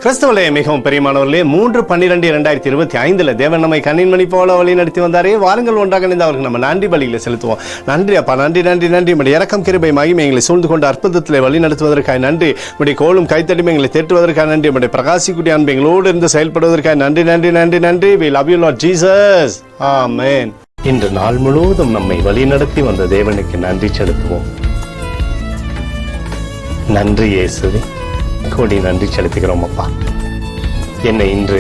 கிறிஸ்துவிலே மிகவும் பெரியமானவர்களே, 3/12/2025 தேவன் நம்மை கண்ணின்மணி போல வழி நடத்தி வந்தாரே. வாருங்கள் ஒன்றாக இணைந்து அவருக்கு நம்ம நன்றி பலிகளை செலுத்துவோம். நன்றி அப்பா, நன்றி நன்றி நன்றி. நம்முடைய இரக்கம் கிருபை மகிமை எங்களை சூழ்ந்து கொண்டு அற்புதத்திலே வழி நடத்துவதற்காக நன்றி. நம்முடைய கோலும் கைத்தடிமை எங்களை தேற்றுவதற்காக நன்றி. நம்முடைய பிரகாசிக்குரிய அன்பு எங்களோடு இருந்து செயல்படுவதற்காக நன்றி நன்றி நன்றி நன்றி. We love you Lord Jesus. ஆமென். இன்று நாள் முழுவதும் நம்மை வழி நடத்தி வந்த தேவனுக்கு நன்றி செலுத்துவோம். நன்றி இயேசுவே, கோடி நன்றி செலுத்துகிறோம் அப்பா. என்னை இன்று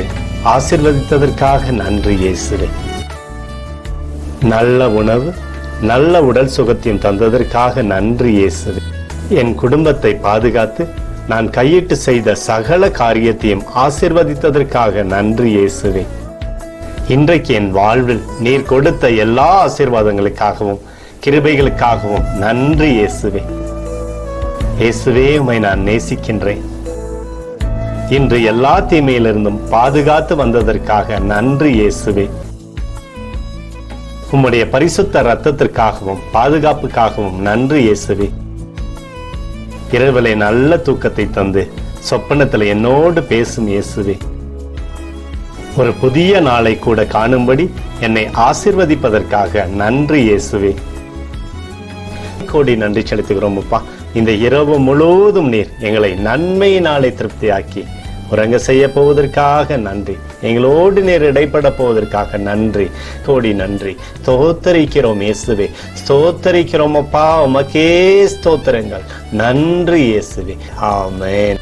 ஆசீர்வதித்ததற்காக நன்றி இயேசுவே. நல்ல உணவு, நல்ல உடல் சுகத்தையும் தந்ததற்காக நன்றி இயேசுவே. என் குடும்பத்தை பாதுகாத்து நான் கையிட்டு செய்த சகல காரியத்தையும் ஆசீர்வதித்ததற்காக நன்றி இயேசுவே. இன்றைக்கு என் வாழ்வில் நீர் கொடுத்த எல்லா ஆசீர்வாதங்களுக்காகவும் கிருபைகளுக்காகவும் நன்றி இயேசுவே. இயேசுவே, உம்மை நான் நேசிக்கின்றேன். இன்று எல்லா தீமையிலிருந்தும் பாதுகாத்து வந்ததற்காக நன்றி இயேசுவே. உம்முடைய பரிசுத்த இரத்தத்திற்காகவும் பாதுகாப்புக்காகவும் நன்றி இயேசுவே. இரவிலே நல்ல தூக்கத்தை தந்து சொப்பனத்தில் என்னோடு பேசும் இயேசுவே. ஒரு புதிய நாளை கூட காணும்படி என்னை ஆசீர்வதிப்பதற்காக நன்றி இயேசுவே. கோடி நன்றி செலுத்துகிறோம் அப்பா. இந்த இரவு முழுவதும் நீர் எங்களை நன்மையினாலே திருப்தியாக்கி உறங்க செய்ய போவதற்காக நன்றி. எங்களோடு நீர் இடைப்பட போவதற்காக நன்றி, கோடி நன்றி. ஸ்தோத்தரிக்கிறோம் இயேசுவே, ஸ்தோத்தரிக்கிறோம் அப்பா. உமக்கே ஸ்தோத்திரங்கள். நன்றி இயேசுவே. ஆமென்.